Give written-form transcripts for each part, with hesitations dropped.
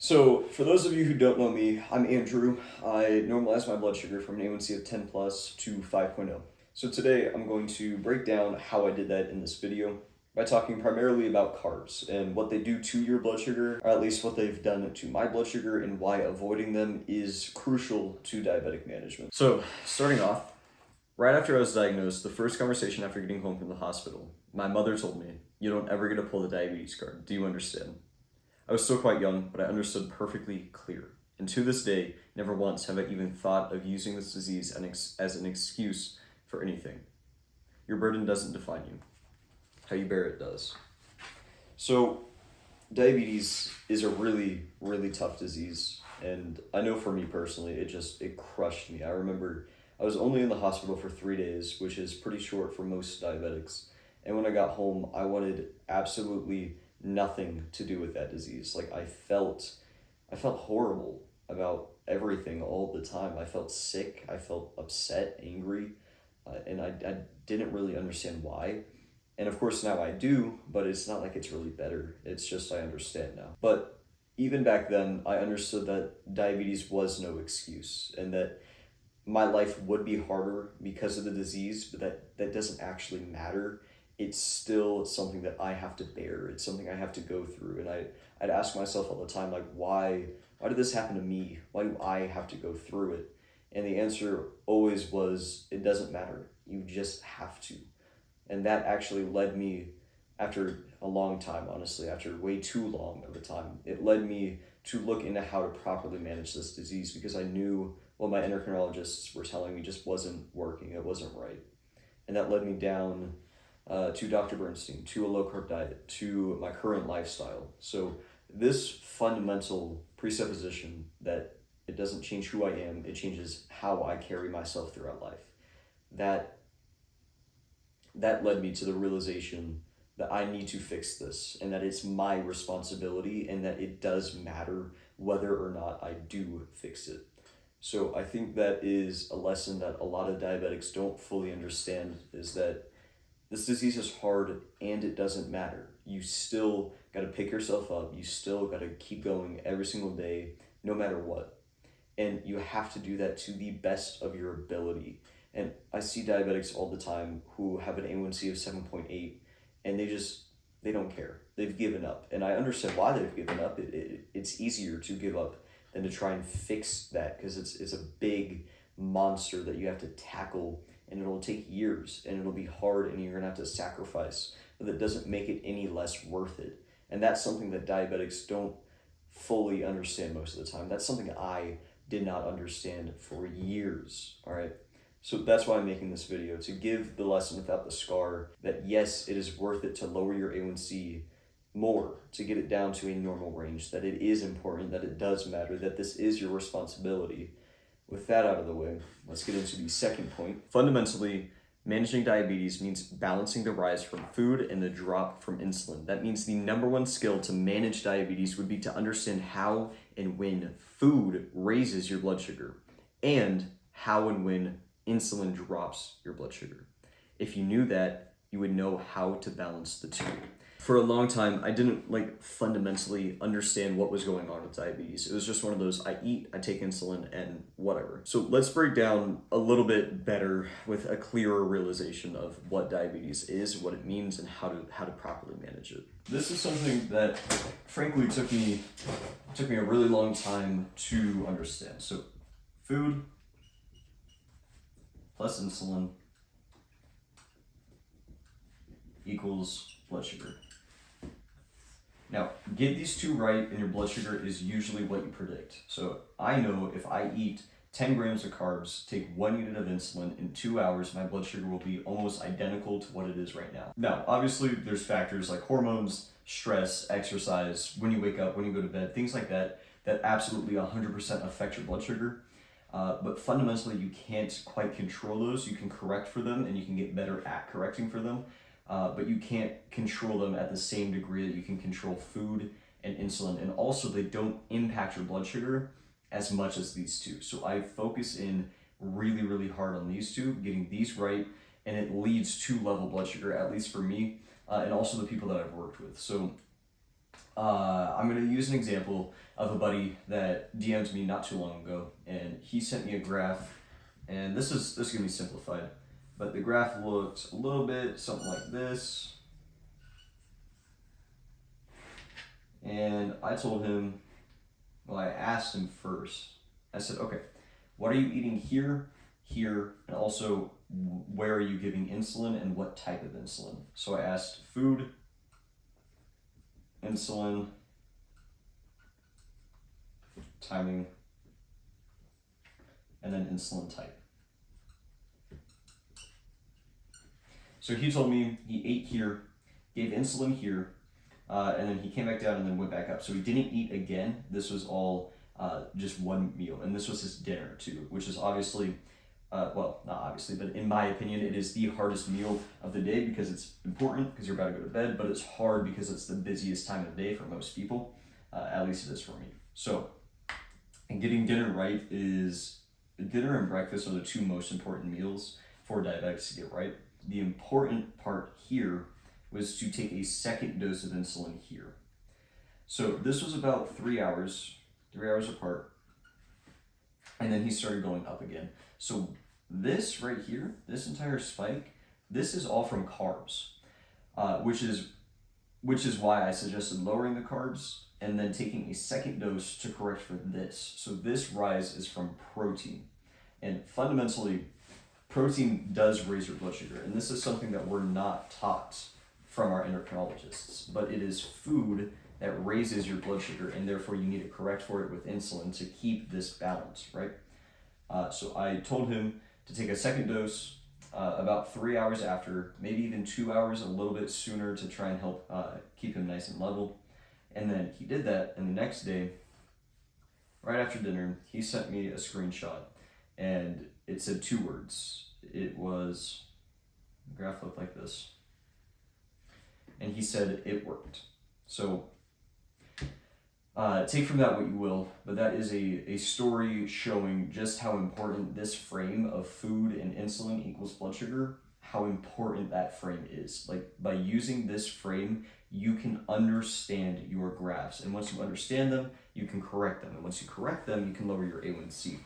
So, for those of you who don't know me, I'm Andrew. I normalized my blood sugar from an A1C of 10 plus to 5.0. So today I'm going to break down how I did that in this video by talking primarily about carbs and what they do to your blood sugar, or at least what they've done to my blood sugar, and why avoiding them is crucial to diabetic management. So, starting off, right after I was diagnosed, the first conversation after getting home from the hospital, my mother told me, "You don't ever get to pull the diabetes card. Do you understand?" I was still quite young, but I understood perfectly clear. And to this day, never once have I even thought of using this disease as an excuse for anything. Your burden doesn't define you. How you bear it does. So, diabetes is a really, really tough disease. And I know for me personally, it crushed me. I remember I was only in the hospital for 3 days, which is pretty short for most diabetics. And when I got home, I wanted absolutely nothing to do with that disease. Like I felt horrible about everything all the time. I felt sick. I felt upset, angry, and I didn't really understand why. And of course now I do, but it's not like it's really better. It's just I understand now. But even back then, I understood that diabetes was no excuse and that my life would be harder because of the disease, but that doesn't actually matter. It's still something that I have to bear. It's something I have to go through. And I'd ask myself all the time, like, why did this happen to me? Why do I have to go through it? And the answer always was, it doesn't matter. You just have to. And that actually led me, after a long time, honestly, after way too long of a time, it led me to look into how to properly manage this disease because I knew what my endocrinologists were telling me just wasn't working. It wasn't right. And that led me down to Dr. Bernstein, to a low carb diet, to my current lifestyle. So this fundamental presupposition that it doesn't change who I am, it changes how I carry myself throughout life. That led me to the realization that I need to fix this and that it's my responsibility and that it does matter whether or not I do fix it. So I think that is a lesson that a lot of diabetics don't fully understand, is that this disease is hard and it doesn't matter. You still got to pick yourself up. You still got to keep going every single day, no matter what. And you have to do that to the best of your ability. And I see diabetics all the time who have an A1C of 7.8 and they don't care. They've given up. And I understand why they've given up. It's easier to give up than to try and fix that because it's a big monster that you have to tackle, and it'll take years and it'll be hard and you're gonna have to sacrifice, but that doesn't make it any less worth it. And that's something that diabetics don't fully understand most of the time. That's something I did not understand for years, all right? So that's why I'm making this video, to give the lesson without the scar that yes, it is worth it to lower your A1C more, to get it down to a normal range, that it is important, that it does matter, that this is your responsibility. With that out of the way, let's get into the second point. Fundamentally, managing diabetes means balancing the rise from food and the drop from insulin. That means the number one skill to manage diabetes would be to understand how and when food raises your blood sugar and how and when insulin drops your blood sugar. If you knew that, you would know how to balance the two. For a long time, I didn't fundamentally understand what was going on with diabetes. It was just one of those, I eat, I take insulin, and whatever. So let's break down a little bit better with a clearer realization of what diabetes is, what it means, and how to properly manage it. This is something that frankly took me a really long time to understand. So food plus insulin equals blood sugar. Now, get these two right and your blood sugar is usually what you predict. So I know if I eat 10 grams of carbs, take 1 unit of insulin, in 2 hours, my blood sugar will be almost identical to what it is right now. Now, obviously there's factors like hormones, stress, exercise, when you wake up, when you go to bed, things like that absolutely 100% affect your blood sugar. But fundamentally, you can't quite control those. You can correct for them and you can get better at correcting for them. But you can't control them at the same degree that you can control food and insulin. And also, they don't impact your blood sugar as much as these two. So I focus in really, really hard on these two, getting these right, and it leads to level blood sugar, at least for me, and also the people that I've worked with. So I'm going to use an example of a buddy that DM'd me not too long ago, and he sent me a graph, and this is going to be simplified, but the graph looks a little bit something like this, and I told him, well, I asked him first, I said, okay, what are you eating here, and also where are you giving insulin and what type of insulin? So I asked food, insulin, timing, and then insulin type. So he told me he ate here, gave insulin here, and then he came back down and then went back up. So he didn't eat again. This was all just one meal, and this was his dinner too, which is obviously, well, not obviously, but in my opinion, it is the hardest meal of the day because it's important because you're about to go to bed, but it's hard because it's the busiest time of the day for most people. At least it is for me. So, and getting dinner right is, dinner and breakfast are the two most important meals for diabetics to get right. The important part here was to take a second dose of insulin here. So this was about 3 hours apart, and then he started going up again. So this right here, this entire spike, this is all from carbs, which is why I suggested lowering the carbs and then taking a second dose to correct for this. So this rise is from protein, and fundamentally, protein does raise your blood sugar, and this is something that we're not taught from our endocrinologists, but it is food that raises your blood sugar, and therefore you need to correct for it with insulin to keep this balance, right? So I told him to take a second dose about 3 hours after, maybe even 2 hours, a little bit sooner to try and help keep him nice and level. And then he did that, and the next day, right after dinner, he sent me a screenshot, and it said 2 words. It was, the graph looked like this, and he said it worked. So take from that what you will, but that is a story showing just how important this frame of food and insulin equals blood sugar, how important that frame is. Like, by using this frame, you can understand your graphs, and once you understand them, you can correct them, and once you correct them, you can lower your A1C.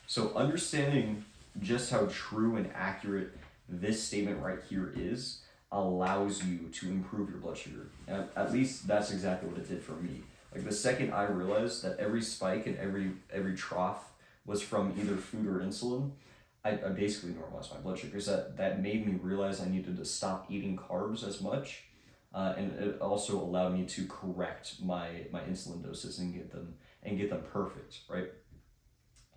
So understanding just how true and accurate this statement right here is allows you to improve your blood sugar. And at least that's exactly what it did for me. Like, the second I realized that every spike and every trough was from either food or insulin, I basically normalized my blood sugars. That made me realize I needed to stop eating carbs as much, and it also allowed me to correct my insulin doses and get them perfect, right?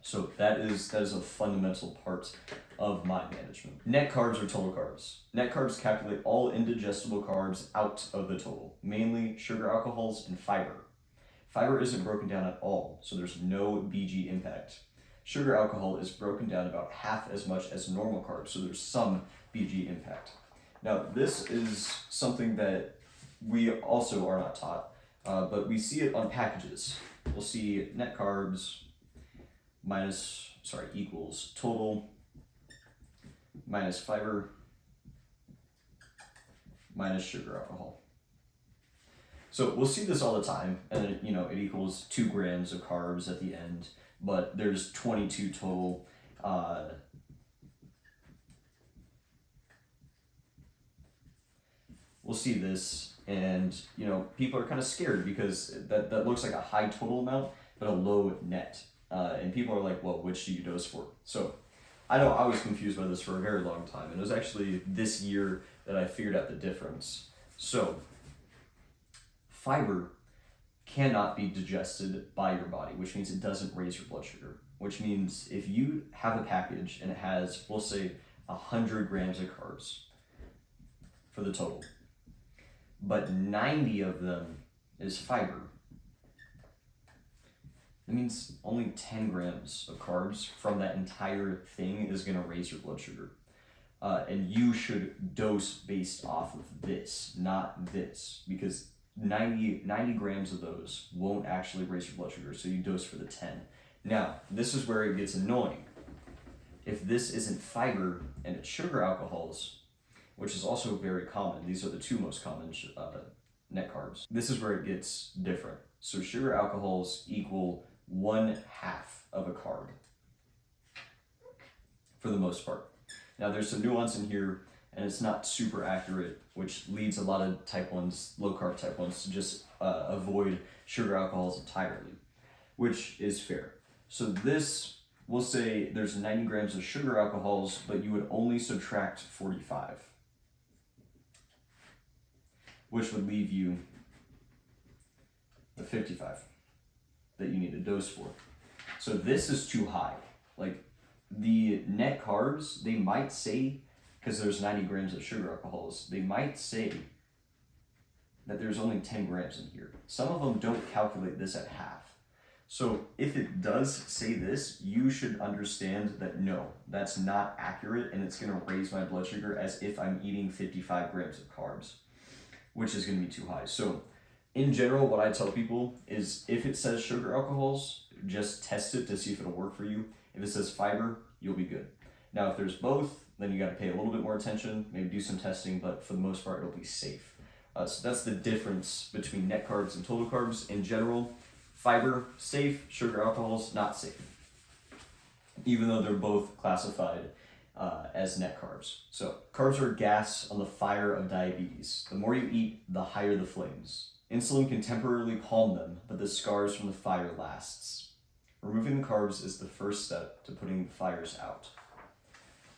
So that is a fundamental part of my management. Net carbs or total carbs. Net carbs calculate all indigestible carbs out of the total, mainly sugar alcohols and fiber. Fiber isn't broken down at all, so there's no BG impact. Sugar alcohol is broken down about half as much as normal carbs, so there's some BG impact. Now, this is something that we also are not taught, but we see it on packages. We'll see net carbs equals total minus fiber minus sugar alcohol. So we'll see this all the time, and it equals 2 grams of carbs at the end, but there's 22 total. We'll see this, and people are kind of scared because that looks like a high total amount, but a low net. And people are like, well, which do you dose for? So I know I was confused by this for a very long time, and it was actually this year that I figured out the difference. So fiber cannot be digested by your body, which means it doesn't raise your blood sugar, which means if you have a package and it has, we'll say, 100 grams of carbs for the total, but 90 of them is fiber, that means only 10 grams of carbs from that entire thing is going to raise your blood sugar. And you should dose based off of this, not this, because 90 grams of those won't actually raise your blood sugar, so you dose for the 10. Now, this is where it gets annoying. If this isn't fiber and it's sugar alcohols, which is also very common, these are the 2 most common net carbs. This is where it gets different. So sugar alcohols equal 1/2 of a carb for the most part. Now there's some nuance in here and it's not super accurate, which leads a lot of type 1s, low carb type 1s, to just avoid sugar alcohols entirely, which is fair. So this will say there's 90 grams of sugar alcohols, but you would only subtract 45, which would leave you the 55 that you need a dose for. So this is too high. Like the net carbs, they might say, because there's 90 grams of sugar alcohols, they might say that there's only 10 grams in here. Some of them don't calculate this at half. So if it does say this, you should understand that no, that's not accurate, and it's gonna raise my blood sugar as if I'm eating 55 grams of carbs, which is gonna be too high. So in general, what I tell people is if it says sugar alcohols, just test it to see if it'll work for you. If it says fiber, you'll be good. Now, if there's both, then you gotta pay a little bit more attention, maybe do some testing, but for the most part, it'll be safe. So that's the difference between net carbs and total carbs. In general, fiber, safe, sugar alcohols, not safe, even though they're both classified as net carbs. So carbs are gas on the fire of diabetes. The more you eat, the higher the flames. Insulin can temporarily calm them, but the scars from the fire lasts. Removing the carbs is the first step to putting the fires out.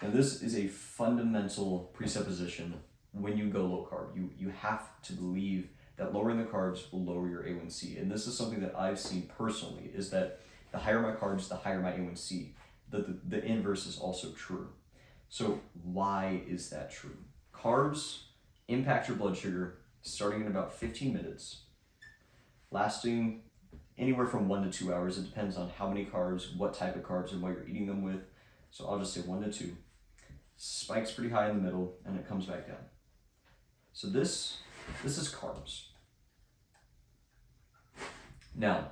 Now this is a fundamental presupposition when you go low carb. You have to believe that lowering the carbs will lower your A1C. And this is something that I've seen personally, is that the higher my carbs, the higher my A1C. The inverse is also true. So why is that true? Carbs impact your blood sugar starting in about 15 minutes, lasting anywhere from 1 to 2 hours. It depends on how many carbs, what type of carbs, and what you're eating them with. So I'll just say 1 to 2. Spikes pretty high in the middle, and it comes back down. So this is carbs. Now,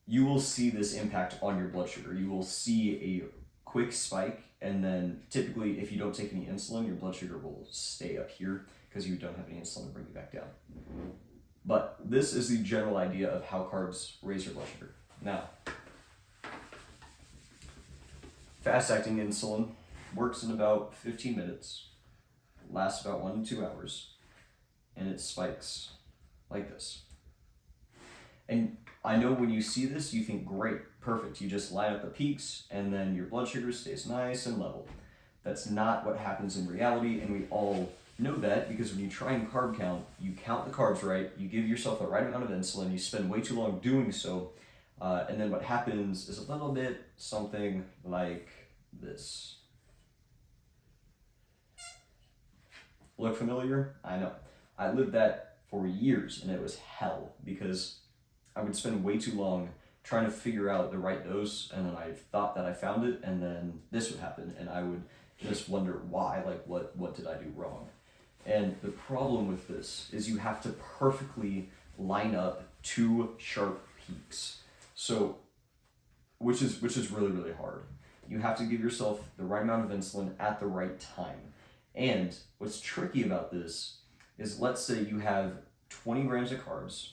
you will see this impact on your blood sugar. You will see a quick spike, and then typically if you don't take any insulin, your blood sugar will stay up here because you don't have any insulin to bring you back down. But this is the general idea of how carbs raise your blood sugar. Now, fast-acting insulin works in about 15 minutes, lasts about 1 to 2 hours, and it spikes like this. And I know when you see this, you think, great, perfect. You just line up the peaks, and then your blood sugar stays nice and level. That's not what happens in reality, and we all know that because when you try and carb count, you count the carbs right, you give yourself the right amount of insulin, you spend way too long doing so, and then what happens is a little bit something like this. Look familiar? I know. I lived that for years, and it was hell because I would spend way too long trying to figure out the right dose, and then I thought that I found it, and then this would happen, and I would just wonder why, like what did I do wrong? And the problem with this is you have to perfectly line up 2 sharp peaks. So, which is really, really hard. You have to give yourself the right amount of insulin at the right time. And what's tricky about this is, let's say you have 20 grams of carbs,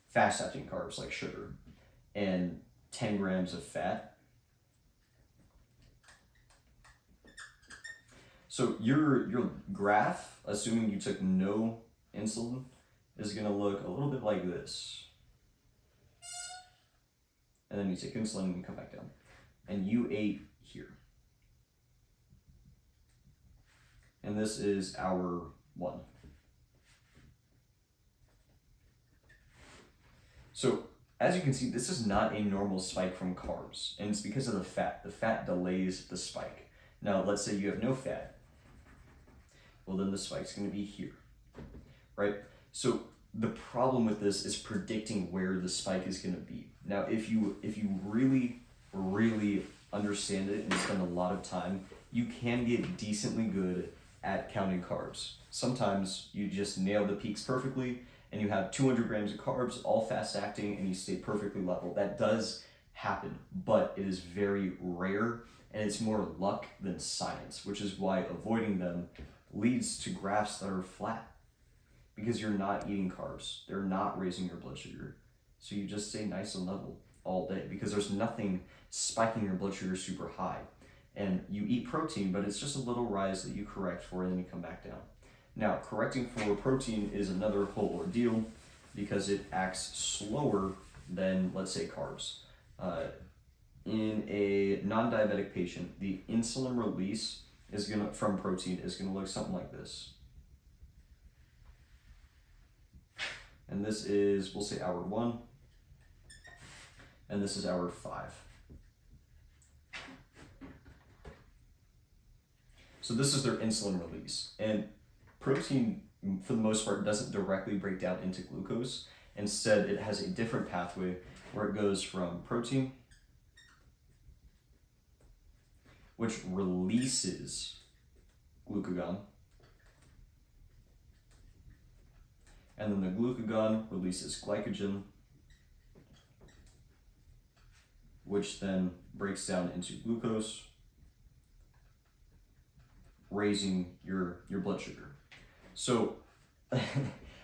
fast-acting carbs like sugar, and 10 grams of fat. So your graph, assuming you took no insulin, is gonna look a little bit like this. And then you take insulin and you come back down. And you ate here. And this is hour 1. So as you can see, this is not a normal spike from carbs, and it's because of the fat. The fat delays the spike. Now, let's say you have no fat. Well, then the spike's gonna be here, right? So the problem with this is predicting where the spike is gonna be. Now, if you really, really understand it and spend a lot of time, you can get decently good at counting carbs. Sometimes you just nail the peaks perfectly and you have 200 grams of carbs, all fast acting, and you stay perfectly level. That does happen, but it is very rare, and it's more luck than science, which is why avoiding them leads to graphs that are flat. because you're not eating carbs. They're not raising your blood sugar. So you just stay nice and level all day because there's nothing spiking your blood sugar super high. And you eat protein, but it's just a little rise that you correct for and then you come back down. Now, correcting for protein is another whole ordeal because it acts slower than, let's say, carbs. In a non-diabetic patient, the insulin release from protein is gonna look something like this. And this is, we'll say, hour 1, and this is hour 5. So this is their insulin release. And protein, for the most part, doesn't directly break down into glucose. Instead, it has a different pathway where it goes from protein, which releases glucagon, and then the glucagon releases glycogen, which then breaks down into glucose, raising your blood sugar. So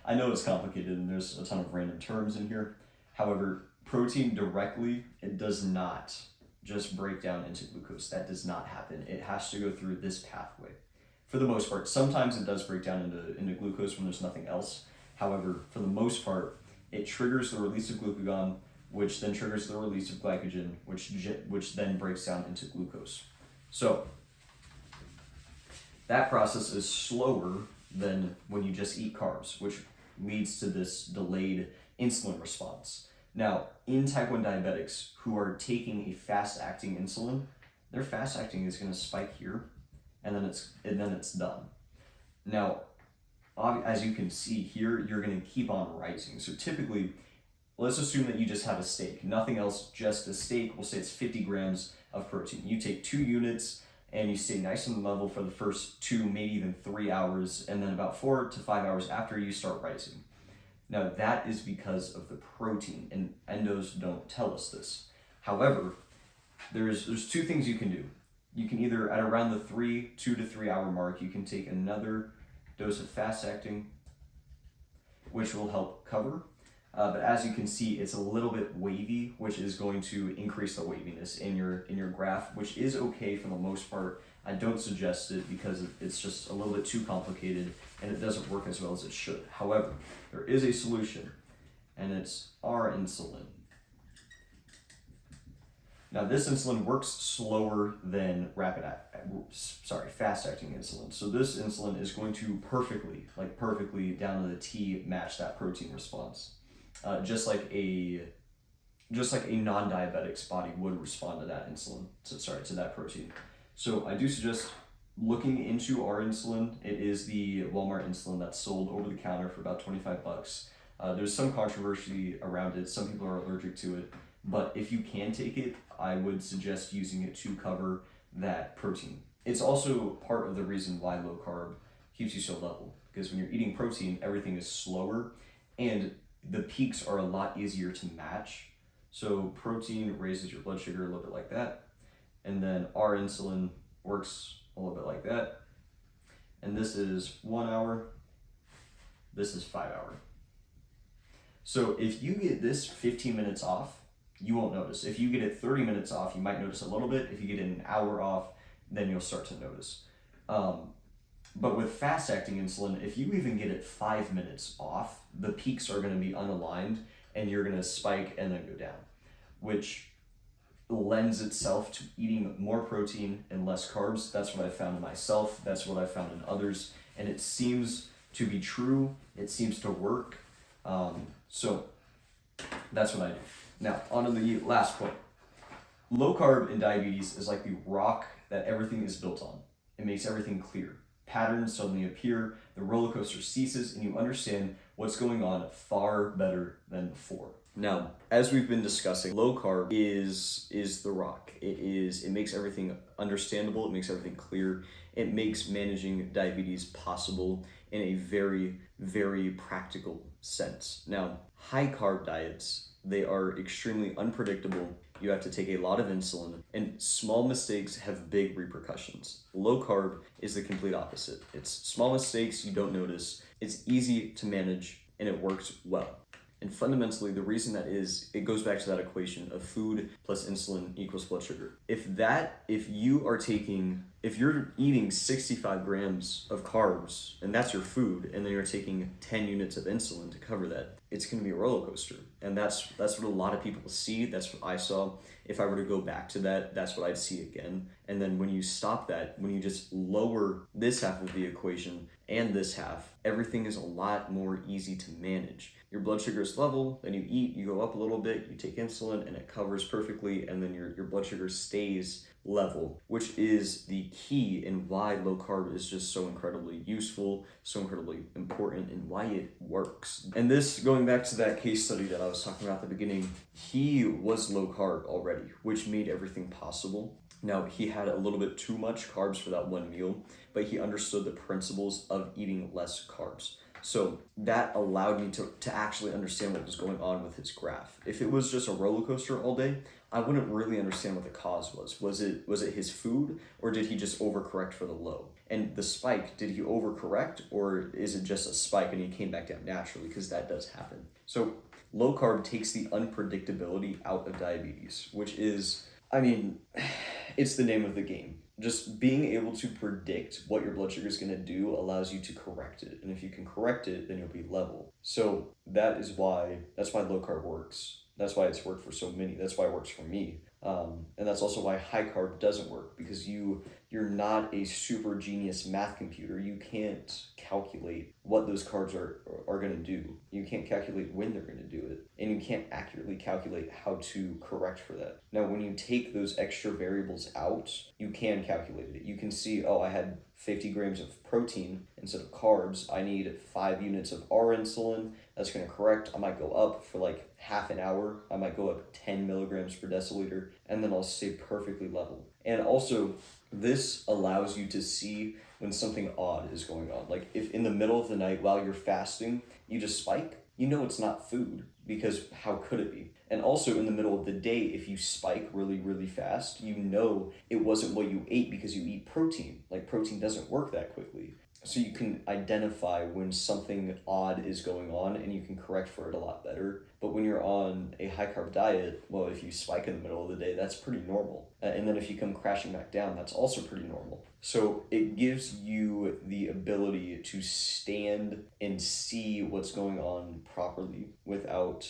I know it's complicated and there's a ton of random terms in here. However, protein directly, it does not just break down into glucose. That does not happen. It has to go through this pathway. For the most part, sometimes it does break down into glucose when there's nothing else. However, for the most part, it triggers the release of glucagon, which then triggers the release of glycogen, which then breaks down into glucose. So that process is slower than when you just eat carbs, which leads to this delayed insulin response. Now, in type 1 diabetics who are taking a fast-acting insulin, their fast-acting is going to spike here, and then it's done. Now, as you can see here, you're going to keep on rising. So typically, let's assume that you just have a steak, nothing else, just a steak. We'll say it's 50 grams of protein. You take 2 units and you stay nice and level for the first 2, maybe even 3 hours, and then about 4 to 5 hours after you start rising. Now that is because of the protein, and endos don't tell us this. However, there's 2 things you can do. You can either, at around the 2 to 3 hour mark, you can take another dose of fast-acting, which will help cover. But as you can see, it's a little bit wavy, which is going to increase the waviness in your graph, which is okay for the most part. I don't suggest it because it's just a little bit too complicated and it doesn't work as well as it should. However, there is a solution, and it's our insulin. Now, this insulin works slower than fast-acting insulin. So this insulin is going to perfectly down to the T match that protein response. Just like a non-diabetic's body would respond to that insulin, to that protein. So I do suggest looking into our insulin. It is the Walmart insulin that's sold over the counter for about $25. There's some controversy around it. Some people are allergic to it, but if you can take it, I would suggest using it to cover that protein. It's also part of the reason why low carb keeps you so level, because when you're eating protein, everything is slower and the peaks are a lot easier to match. So protein raises your blood sugar a little bit like that, and then our insulin works a little bit like that. And this is 1 hour, this is 5 hour. So if you get this 15 minutes off, you won't notice. If you get it 30 minutes off, you might notice a little bit. If you get it an hour off, then you'll start to notice. But with fast-acting insulin, if you even get it 5 minutes off, the peaks are going to be unaligned and you're going to spike and then go down, which lends itself to eating more protein and less carbs. That's what I found in myself. That's what I found in others. And it seems to be true. It seems to work. So that's what I do. Now, on to the last point. Low carb in diabetes is like the rock that everything is built on. It makes everything clear. Patterns suddenly appear, the roller coaster ceases, and you understand what's going on far better than before. Now, as we've been discussing, low carb is the rock. It makes everything understandable, it makes everything clear, it makes managing diabetes possible in a very, very practical sense. Now, high carb diets, they are extremely unpredictable. You have to take a lot of insulin, and small mistakes have big repercussions. Low carb is the complete opposite. It's small mistakes you don't notice, it's easy to manage, and it works well. And fundamentally, the reason that is, it goes back to that equation of food plus insulin equals blood sugar. If you're eating 65 grams of carbs and that's your food, and then you're taking 10 units of insulin to cover that, it's going to be a roller coaster. And that's what a lot of people see. That's what I saw. If I were to go back to that, that's what I'd see again. And then when you stop that, when you just lower this half of the equation and this half, everything is a lot more easy to manage. Your blood sugar is level, then you eat, you go up a little bit, you take insulin, and it covers perfectly, and then your blood sugar stays level, which is the key in why low carb is just so incredibly useful, so incredibly important, and why it works. And this, going back to that case study that I was talking about at the beginning, he was low carb already, which made everything possible. Now, he had a little bit too much carbs for that one meal, but he understood the principles of eating less carbs. So that allowed me to actually understand what was going on with his graph. If it was just a roller coaster all day, I wouldn't really understand what the cause was. Was it his food, or did he just overcorrect for the low? And the spike, did he overcorrect, or is it just a spike and he came back down naturally? Because that does happen. So low carb takes the unpredictability out of diabetes, which is, it's the name of the game. Just being able to predict what your blood sugar is going to do allows you to correct it. And if you can correct it, then you'll be level. So that's why low carb works. That's why it's worked for so many. That's why it works for me. And that's also why high carb doesn't work, because you're not a super genius math computer. You can't calculate what those carbs are going to do. You can't calculate when they're going to do it. And you can't accurately calculate how to correct for that. Now, when you take those extra variables out, you can calculate it. You can see, oh, I had 50 grams of protein instead of carbs. I need 5 units of R insulin. That's going to correct. I might go up for like half an hour. I might go up 10 milligrams per deciliter, and then I'll stay perfectly level. And also, this allows you to see when something odd is going on. Like if in the middle of the night while you're fasting, you just spike, you know it's not food, because how could it be? And also in the middle of the day, if you spike really, really fast, you know it wasn't what you ate, because you eat protein. Like protein doesn't work that quickly. So you can identify when something odd is going on, and you can correct for it a lot better. But when you're on a high carb diet, well, if you spike in the middle of the day, that's pretty normal. And then if you come crashing back down, that's also pretty normal. So it gives you the ability to stand and see what's going on properly without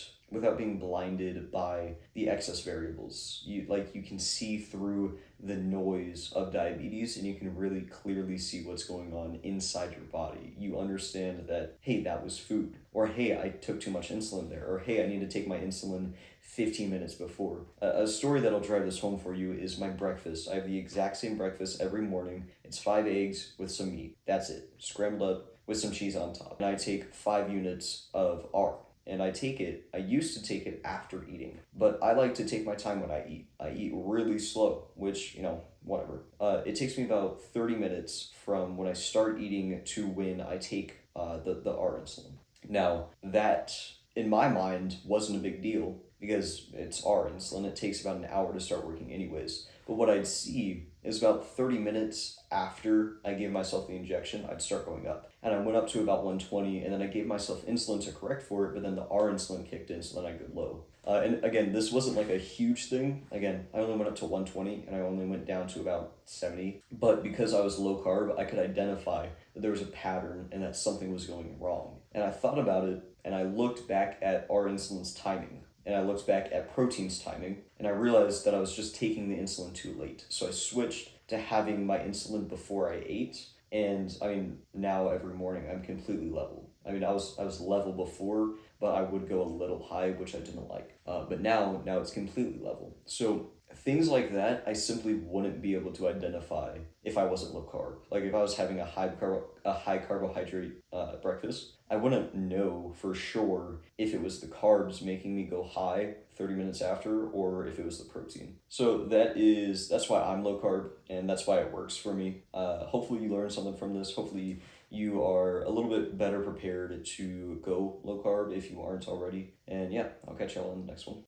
being blinded by the excess variables. You can see through the noise of diabetes, and you can really clearly see what's going on inside your body. You understand that, hey, that was food, or hey, I took too much insulin there, or hey, I need to take my insulin 15 minutes before. A story that'll drive this home for you is my breakfast. I have the exact same breakfast every morning. It's 5 eggs with some meat. That's it. Scrambled up with some cheese on top. And I take 5 units of R. And I used to take it after eating, but I like to take my time when I eat. I eat really slow, which, whatever. It takes me about 30 minutes from when I start eating to when I take the R insulin. Now, that, in my mind, wasn't a big deal, because it's R insulin. It takes about an hour to start working anyways. But what I'd see is about 30 minutes after I gave myself the injection, I'd start going up. And I went up to about 120, and then I gave myself insulin to correct for it, but then the R insulin kicked in, so then I go low. And again, this wasn't like a huge thing. Again, I only went up to 120, and I only went down to about 70. But because I was low carb, I could identify that there was a pattern and that something was going wrong. And I thought about it, and I looked back at R insulin's timing. And I looked back at protein's timing, and I realized that I was just taking the insulin too late. So I switched to having my insulin before I ate, and now every morning I'm completely level. I was level before, but I would go a little high, which I didn't like. But now it's completely level. So things like that, I simply wouldn't be able to identify if I wasn't low carb. Like if I was having a high carbohydrate breakfast, I wouldn't know for sure if it was the carbs making me go high 30 minutes after, or if it was the protein. So that's why I'm low carb, and that's why it works for me. Hopefully you learned something from this. Hopefully you are a little bit better prepared to go low carb if you aren't already. And yeah, I'll catch y'all in the next one.